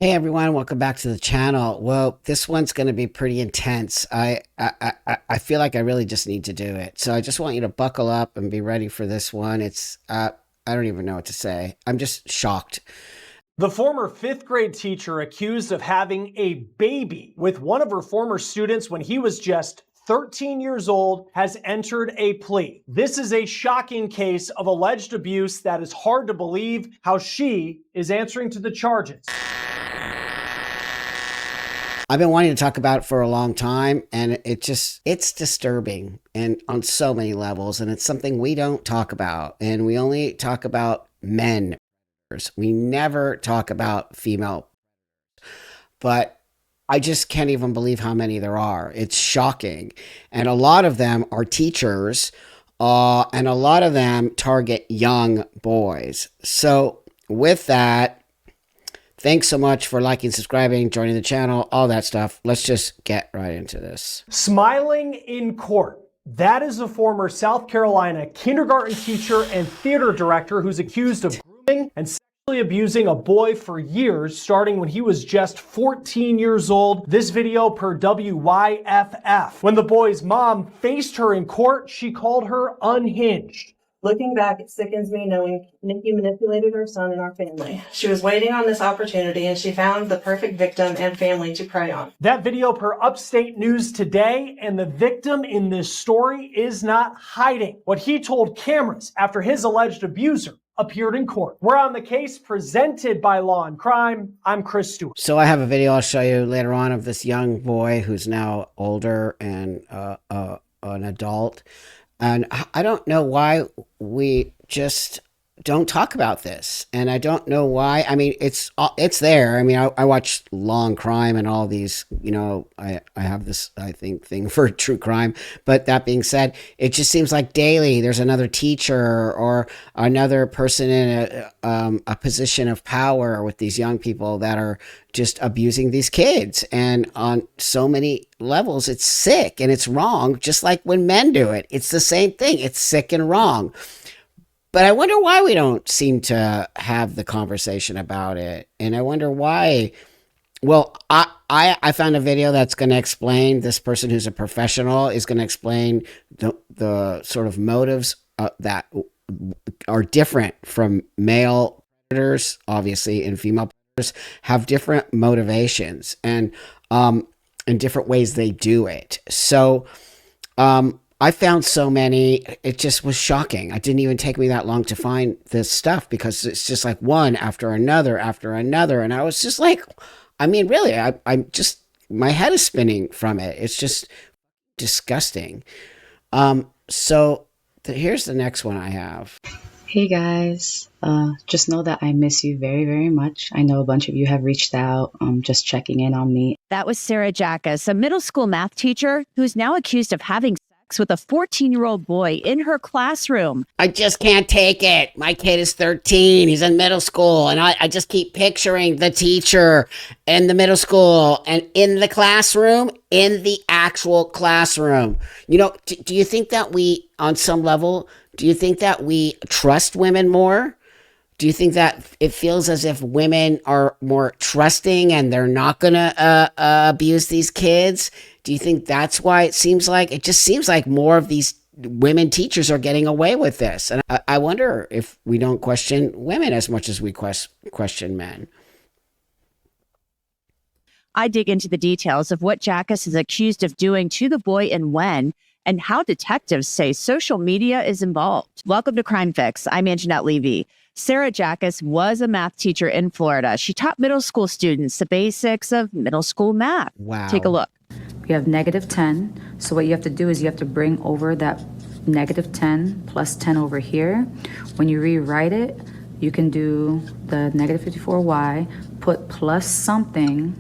Hey everyone, welcome back to the channel. Well, this one's going to be pretty intense. I feel like I really just need to do it. So I just want you to buckle up and be ready for this one. I don't even know what to say. I'm just shocked. The former fifth grade teacher accused of having a baby with one of her former students when he was just 13 years old has entered a plea. This is a shocking case of alleged abuse that is hard to believe how she is answering to the charges. I've been wanting to talk about it for a long time, and it's disturbing and on so many levels, and it's something we don't talk about, and we only talk about men. We never talk about female, but I just can't even believe how many there are. It's shocking. And a lot of them are teachers, and a lot of them target young boys. So with that, thanks so much for liking, subscribing, joining the channel, all that stuff. Let's just get right into this. Smiling in court. That is a former South Carolina kindergarten teacher and theater director who's accused of grooming and sexually abusing a boy for years, starting when he was just 14 years old. This video per WYFF. When the boy's mom faced her in court, she called her unhinged. Looking back, it sickens me knowing Nikki manipulated her son and our family. She was waiting on this opportunity and she found the perfect victim and family to prey on. That video per Upstate News Today, and the victim in this story is not hiding what he told cameras after his alleged abuser appeared in court. We're on the case presented by Law and Crime. I'm Chris Stewart. So I have a video I'll show you later on of this young boy who's now older and an adult. And I don't know why we just don't talk about this. And I don't know why. I mean, it's there. I mean, I watch Law and Crime and all these, you know, I have this, I think, thing for true crime. But that being said, it just seems like daily there's another teacher or another person in a position of power with these young people that are just abusing these kids. And on so many levels, it's sick and it's wrong, just like when men do it. It's the same thing. It's sick and wrong. But I wonder why we don't seem to have the conversation about it. And I wonder why. Well, I found a video that's going to explain, this person who's a professional is going to explain the sort of motives that are different from male predators, obviously, and female predators have different motivations and different ways they do it. So, I found so many, it just was shocking. It didn't even take me that long to find this stuff because it's just like one after another after another. And I was just like, I mean, really, I'm just, my head is spinning from it. It's just disgusting. So here's the next one I have. Hey guys, just know that I miss you very, very much. I know a bunch of you have reached out, just checking in on me. That was Sarah Jackas, a middle school math teacher who's now accused of having sex with a 14-year-old boy in her classroom. I just can't take it. My kid is 13. He's in middle school. And I just keep picturing the teacher in the middle school and in the classroom, in the actual classroom. You know, do you think that we, on some level, do you think that we trust women more? Do you think that it feels as if women are more trusting and they're not going to abuse these kids? Do you think that's why it just seems like more of these women teachers are getting away with this? And I wonder if we don't question women as much as we question men. I dig into the details of what Jackas is accused of doing to the boy and when, and how detectives say social media is involved. Welcome to Crime Fix. I'm Anjanette Levy. Sarah Jackas was a math teacher in Florida. She taught middle school students the basics of middle school math. Wow. Take a look. You have -10. So what you have to do is you have to bring over that -10 plus 10 over here. When you rewrite it, you can do the -54y, put plus something,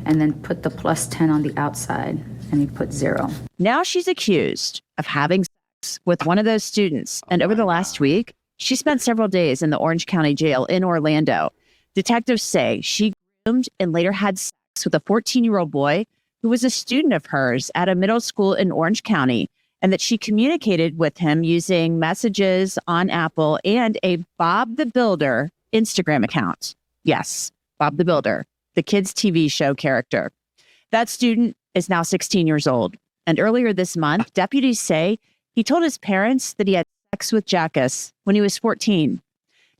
and then put the plus 10 on the outside, and you put 0. Now she's accused of having sex with one of those students. And over the last week, she spent several days in the Orange County Jail in Orlando. Detectives say she groomed and later had sex with a 14-year-old boy who was a student of hers at a middle school in Orange County, and that she communicated with him using messages on Apple and a Bob the Builder Instagram account. Yes, Bob the Builder. the kids' TV show character. That student is now 16 years old. And earlier this month, deputies say he told his parents that he had sex with Jackus when he was 14.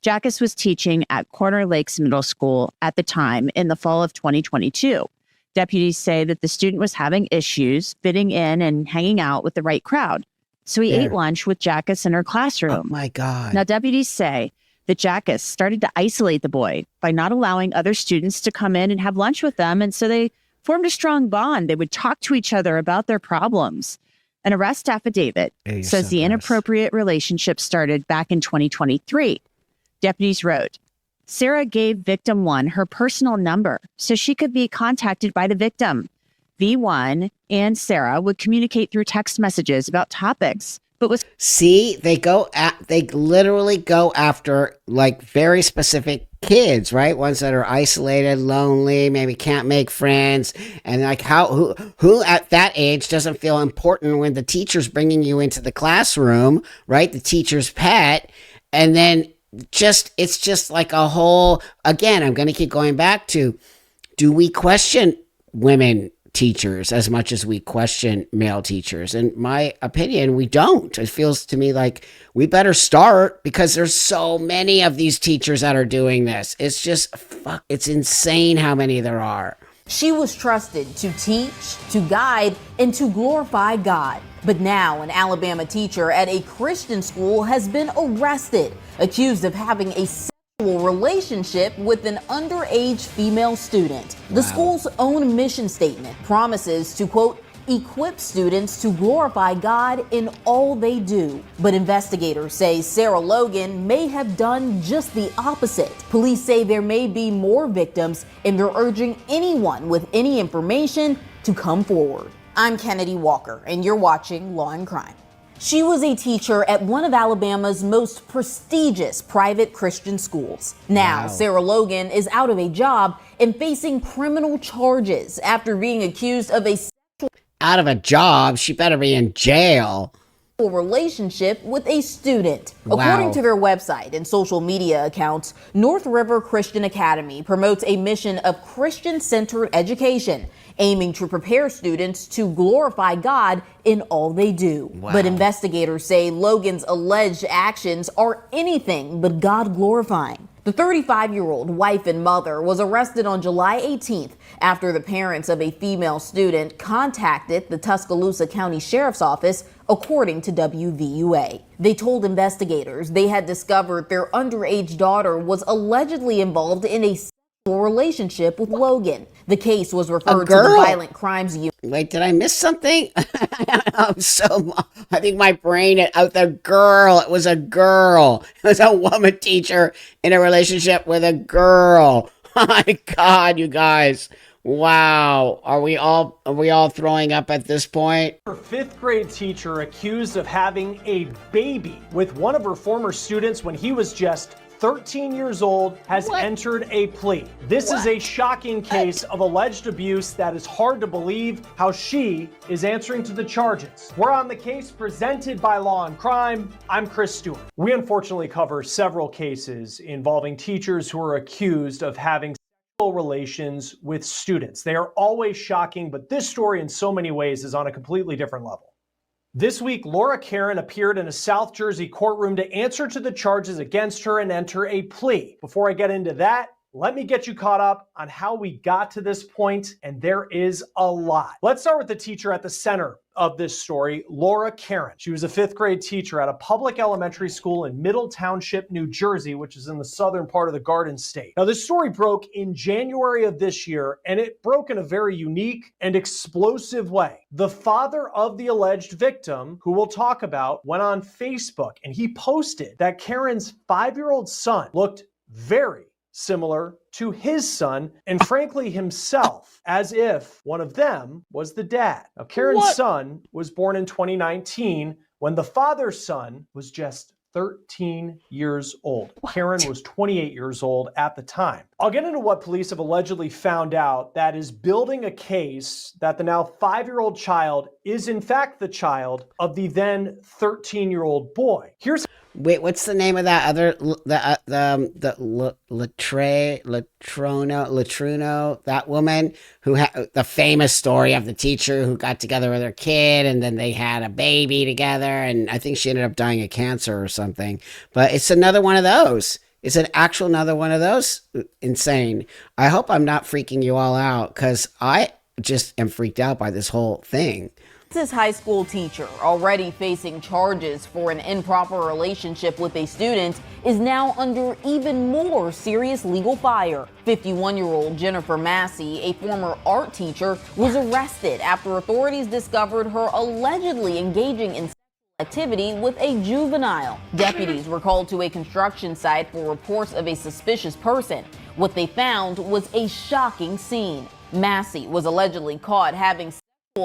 Jackus was teaching at Corner Lakes Middle School at the time in the fall of 2022. Deputies say that the student was having issues fitting in and hanging out with the right crowd. So he ate lunch with Jackus in her classroom. Oh my God. Now, deputies say that Jackus started to isolate the boy by not allowing other students to come in and have lunch with them. And so they formed a strong bond. They would talk to each other about their problems. An arrest affidavit says the inappropriate relationship started back in 2023. Deputies wrote, Sarah gave victim 1 her personal number so she could be contacted by the victim. V1 and Sarah would communicate through text messages about topics, but was they literally go after like very specific kids, right? Ones that are isolated, lonely, maybe can't make friends, and like who at that age doesn't feel important when the teacher's bringing you into the classroom, right? The teacher's pet, and then it's just like a whole, again, I'm going to keep going back to, do we question women teachers as much as we question male teachers? In my opinion, we don't. It feels to me like we better start, because there's so many of these teachers that are doing this. It's just, it's insane how many there are. She was trusted to teach, to guide, and to glorify God. But now an Alabama teacher at a Christian school has been arrested, accused of having a sexual relationship with an underage female student. The school's own mission statement promises to, quote, equip students to glorify God in all they do. But investigators say Sarah Logan may have done just the opposite. Police say there may be more victims, and they're urging anyone with any information to come forward. I'm Kennedy Walker, and you're watching Law and Crime. She was a teacher at one of Alabama's most prestigious private Christian schools. Now, Sarah Logan is out of a job and facing criminal charges after being accused of a Out of a job? She better be in jail. relationship with a student. According to their website and social media accounts, North River Christian Academy promotes a mission of Christian-centered education, aiming to prepare students to glorify God in all they do. But investigators say Logan's alleged actions are anything but God glorifying. The 35-year-old wife and mother was arrested on July 18th after the parents of a female student contacted the Tuscaloosa County Sheriff's Office, according to WVUA. They told investigators they had discovered their underage daughter was allegedly involved in a sexual relationship with Logan. The case was referred to the Violent Crimes Unit. Wait, did I miss something? I think my brain, it was a girl. It was a woman teacher in a relationship with a girl. Oh my God, you guys. Wow. Are we all throwing up at this point? Her 5th grade teacher accused of having a baby with one of her former students when he was just 13 years old has entered a plea. This is a shocking case of alleged abuse that is hard to believe how she is answering to the charges. We're on the case presented by Law and Crime. I'm Chris Stewart. We unfortunately cover several cases involving teachers who are accused of having sexual relations with students. They are always shocking, but this story in so many ways is on a completely different level. This week, Laura Karen appeared in a South Jersey courtroom to answer to the charges against her and enter a plea. Before I get into that, let me get you caught up on how we got to this point, and there is a lot. Let's start with the teacher at the center of this story, Laura Karen. She was a 5th grade teacher at a public elementary school in Middle Township, New Jersey, which is in the southern part of the Garden State. Now, this story broke in January of this year, and it broke in a very unique and explosive way. The father of the alleged victim, who we'll talk about, went on Facebook, and he posted that Karen's 5-year-old son looked very similar to his son, and frankly himself, as if one of them was the dad. Now, Karen's son was born in 2019 when the father's son was just 13 years old. Karen was 28 years old at the time. I'll get into what police have allegedly found out that is building a case that the now 5-year-old child is in fact the child of the then 13-year-old boy. Wait, what's the name of that other Latruno, that woman who had the famous story of the teacher who got together with her kid and then they had a baby together, and I think she ended up dying of cancer or something. But it's another one of those. It's an actual another one of those. Insane. I hope I'm not freaking you all out because I just am freaked out by this whole thing. This high school teacher, already facing charges for an improper relationship with a student, is now under even more serious legal fire. 51-year-old Jennifer Massey, a former art teacher, was arrested after authorities discovered her allegedly engaging in activity with a juvenile. Deputies were called to a construction site for reports of a suspicious person. What they found was a shocking scene. Massey was allegedly caught having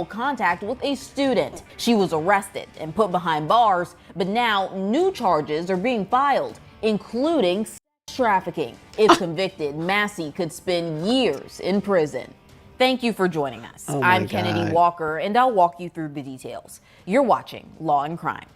contact with a student. She was arrested and put behind bars, but now new charges are being filed, including sex trafficking. If convicted, Massey could spend years in prison. Thank you for joining us. I'm Kennedy Walker, and I'll walk you through the details. You're watching Law and Crime.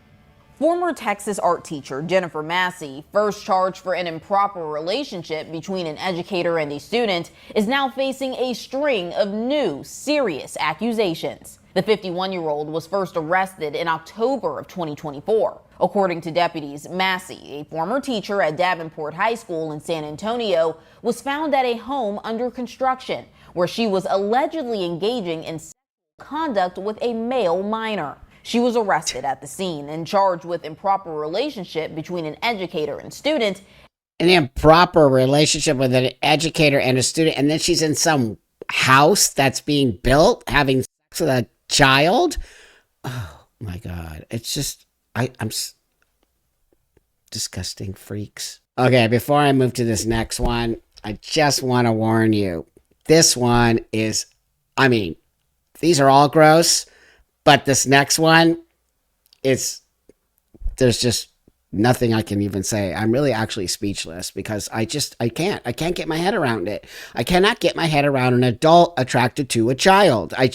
Former Texas art teacher Jennifer Massey, first charged for an improper relationship between an educator and a student, is now facing a string of new serious accusations. The 51-year-old was first arrested in October of 2024. According to deputies, Massey, a former teacher at Davenport High School in San Antonio, was found at a home under construction where she was allegedly engaging in sexual conduct with a male minor. She was arrested at the scene and charged with improper relationship between an educator and student. An improper relationship with an educator and a student, and then she's in some house that's being built having sex with a child. Oh my God. It's just, I'm disgusting freaks. Okay, before I move to this next one, I just want to warn you. This one is, these are all gross. But this next one, there's just nothing I can even say. I'm really actually speechless because I can't get my head around it. I cannot get my head around an adult attracted to a child. I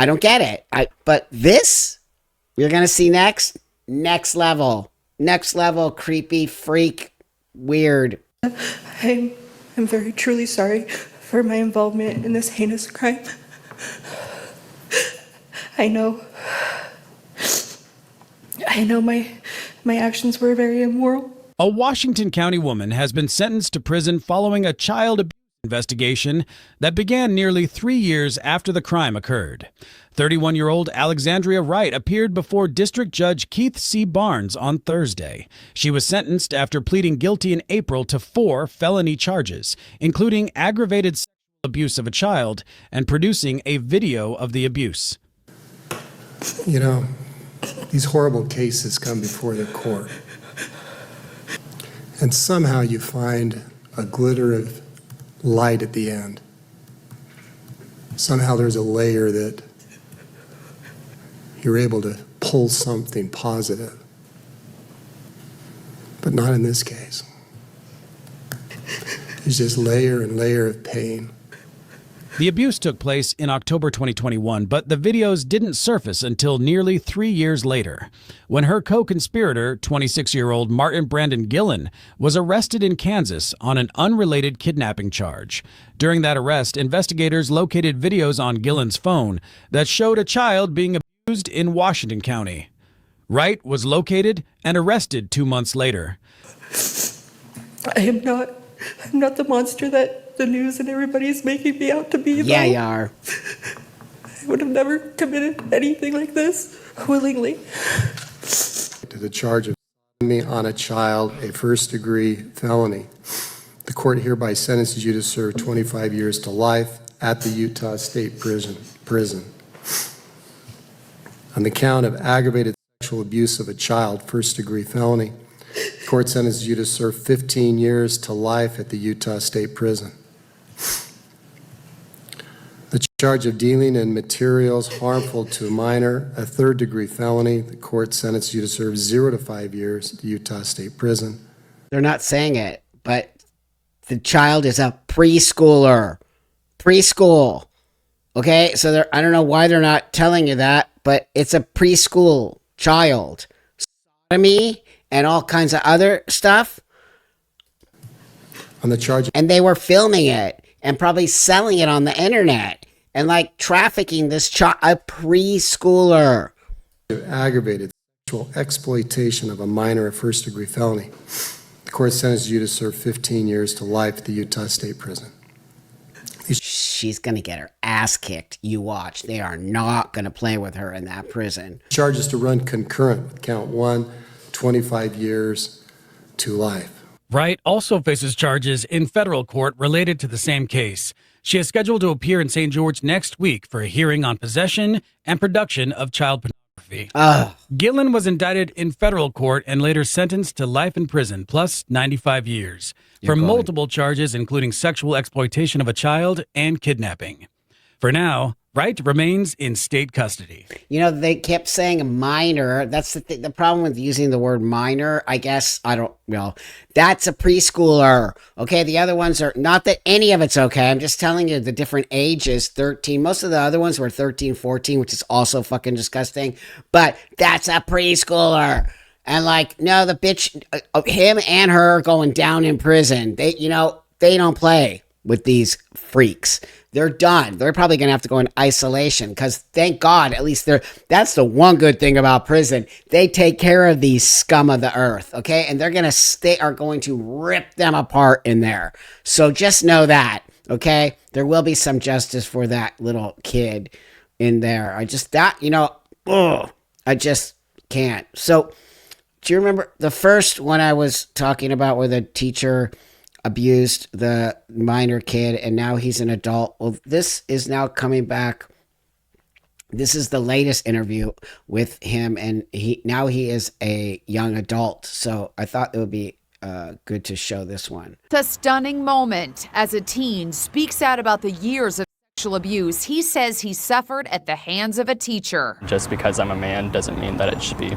don't get it. But this, you're going to see next level, creepy, freak, weird. I'm very truly sorry for my involvement in this heinous crime. I know my actions were very immoral. A Washington County woman has been sentenced to prison following a child abuse investigation that began nearly 3 years after the crime occurred. 31-year-old Alexandria Wright appeared before District Judge Keith C. Barnes on Thursday. She was sentenced after pleading guilty in April to 4 felony charges, including aggravated sexual abuse of a child and producing a video of the abuse. You know, these horrible cases come before the court, and somehow you find a glitter of light at the end. Somehow there's a layer that you're able to pull something positive, but not in this case. There's just layer and layer of pain. The abuse took place in October 2021, but the videos didn't surface until nearly 3 years later, when her co-conspirator, 26-year-old Martin Brandon Gillen, was arrested in Kansas on an unrelated kidnapping charge. During that arrest, investigators located videos on Gillen's phone that showed a child being abused in Washington County. Wright was located and arrested 2 months later. I'm not the monster that the news and everybody's making me out to be. Yeah, you are. I would have never committed anything like this willingly. To the charge of me on a child, a first-degree felony. The court hereby sentences you to serve 25 years to life at the Utah State Prison. On the count of aggravated sexual abuse of a child, first-degree felony, the court sentences you to serve 15 years to life at the Utah State Prison. The charge of dealing in materials harmful to a minor, a third-degree felony, the court sentences you to serve 0 to 5 years at the Utah State Prison. They're not saying it, but the child is a preschooler. Preschool. Okay, so I don't know why they're not telling you that, but it's a preschool child. Sodomy and all kinds of other stuff. On the charge And they were filming it and probably selling it on the internet and like trafficking this child, a preschooler. of aggravated sexual exploitation of a minor, a first-degree felony. The court sentenced you to serve 15 years to life at the Utah State Prison. She's going to get her ass kicked. You watch. They are not going to play with her in that prison. Charges to run concurrent with count 1, 25 years to life. Wright also faces charges in federal court related to the same case. She is scheduled to appear in St. George next week for a hearing on possession and production of child pornography. Gillen was indicted in federal court and later sentenced to life in prison plus 95 years for multiple charges, including sexual exploitation of a child and kidnapping. For now, Wright remains in state custody. You know, they kept saying minor. That's the problem with using the word minor. I guess, I don't know. That's a preschooler. Okay, the other ones are, not that any of it's okay. I'm just telling you the different ages, 13. Most of the other ones were 13, 14, which is also fucking disgusting. But that's a preschooler. And like, no, the bitch, him and her are going down in prison. They don't play with these freaks. They're done. They're probably going to have to go in isolation because thank God, at least that's the one good thing about prison. They take care of these scum of the earth. Okay. And they are going to rip them apart in there. So just know that. Okay. There will be some justice for that little kid in there. I just can't. So do you remember the first one I was talking about where the teacher abused the minor kid and now he's an adult? Well, this is now coming back. This is the latest interview with him, and he is a young adult. So I thought it would be good to show this one. It's a stunning moment as a teen speaks out about the years of sexual abuse he says he suffered at the hands of a teacher. Just because I'm a man doesn't mean that it should be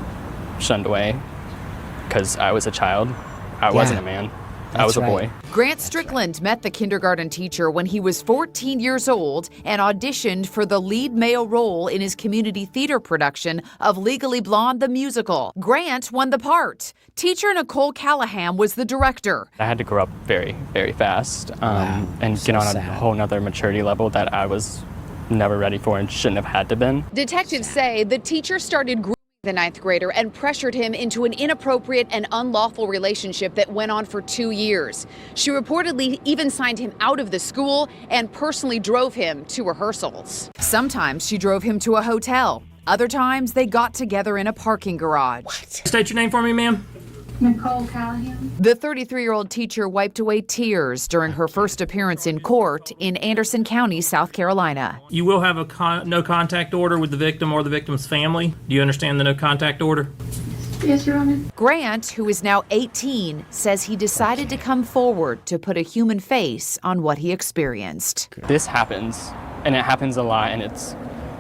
shunned away. Because I was a child, I wasn't a man. I was a boy. Grant Strickland met the kindergarten teacher when he was 14 years old and auditioned for the lead male role in his community theater production of Legally Blonde the musical. Grant won the part. Teacher Nicole Callahan was the director. I had to grow up very, very fast and get on a whole nother maturity level that I was never ready for and shouldn't have had to been. Detectives say the teacher started grooming the ninth grader and pressured him into an inappropriate and unlawful relationship that went on for 2 years. She reportedly even signed him out of the school and personally drove him to rehearsals. Sometimes she drove him to a hotel. Other times they got together in a parking garage. State your name for me, ma'am. Nicole Callahan. The 33-year-old teacher wiped away tears during her first appearance in court in Anderson County, South Carolina. You will have a no contact order with the victim or the victim's family. Do you understand the no contact order? Yes, Your Honor. Grant, who is now 18, says he decided to come forward to put a human face on what he experienced. This happens, and it happens a lot, and it's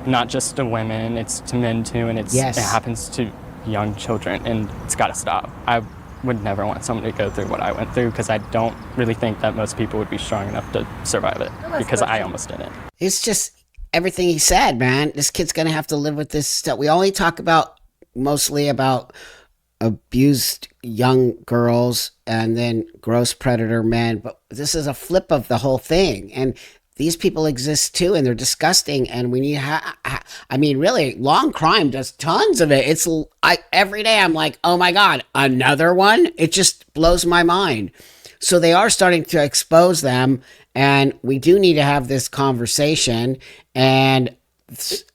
not just to women, it's to men too, and it happens to young children, and it's got to stop. I would never want someone to go through what I went through because I don't really think that most people would be strong enough to survive it because I almost didn't. It's just everything he said, man. This kid's going to have to live with this stuff. We only talk mostly about abused young girls and then gross predator men, but this is a flip of the whole thing. And these people exist too, and they're disgusting. And we need, really, long crime does tons of it. Every day I'm like, oh my God, another one? It just blows my mind. So they are starting to expose them, and we do need to have this conversation. And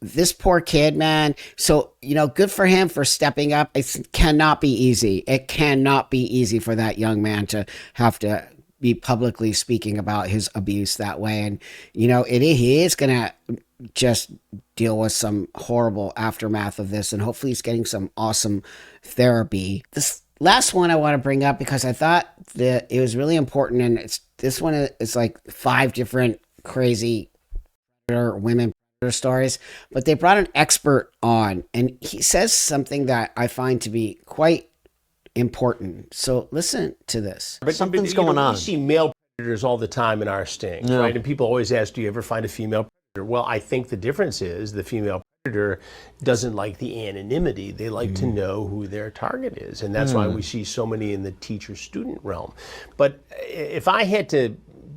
this poor kid, man. So, good for him for stepping up. It cannot be easy. It cannot be easy for that young man to have to be publicly speaking about his abuse that way. And, he is going to just deal with some horrible aftermath of this. And hopefully he's getting some awesome therapy. This last one I want to bring up because I thought that it was really important. And this one is like 5 different crazy women stories, but they brought an expert on, and he says something that I find to be quite important. So listen to this. But something's going on. We see male predators all the time in our stings, right? And people always ask, do you ever find a female predator? Well, I think the difference is the female predator doesn't like the anonymity. They like to know who their target is. And that's why we see so many in the teacher-student realm. But if I had to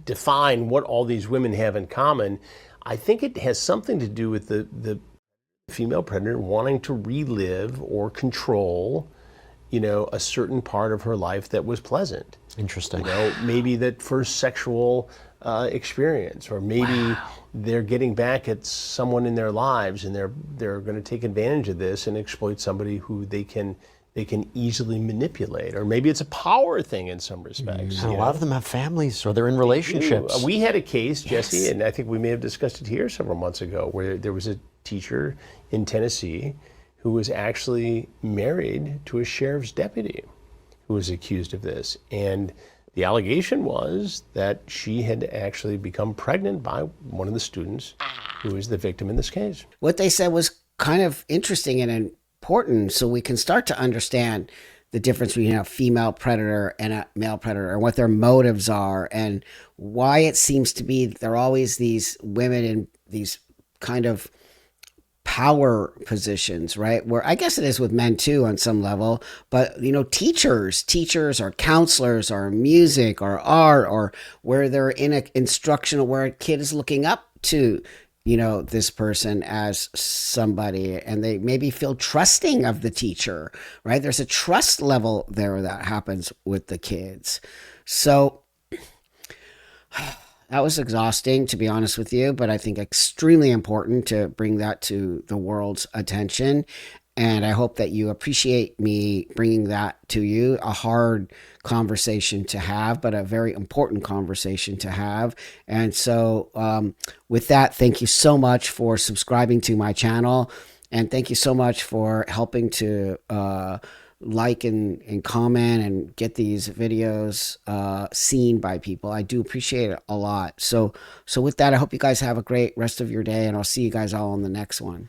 define what all these women have in common, I think it has something to do with the female predator wanting to relive or control, a certain part of her life that was pleasant. Interesting. Maybe that first sexual experience, or maybe they're getting back at someone in their lives, and they're going to take advantage of this and exploit somebody who they can easily manipulate. Or maybe it's a power thing in some respects. And a lot of them have families, or they're in relationships. We had a case, Jesse, and I think we may have discussed it here several months ago, where there was a teacher in Tennessee who was actually married to a sheriff's deputy who was accused of this. And the allegation was that she had actually become pregnant by one of the students who was the victim in this case. What they said was kind of interesting and important, so we can start to understand the difference between a female predator and a male predator, and what their motives are, and why it seems to be they're always these women in these kind of power positions, right? Where I guess it is with men too on some level, but teachers or counselors or music or art, or where they're in an instructional, where a kid is looking up to this person as somebody, and they maybe feel trusting of the teacher, right? There's a trust level there that happens with the kids. So that was exhausting, to be honest with you, but I think extremely important to bring that to the world's attention. And I hope that you appreciate me bringing that to you. A hard conversation to have, but a very important conversation to have. And so with that, thank you so much for subscribing to my channel. And thank you so much for helping to like and comment and get these videos seen by people. I do appreciate it a lot. So with that, I hope you guys have a great rest of your day, and I'll see you guys all on the next one.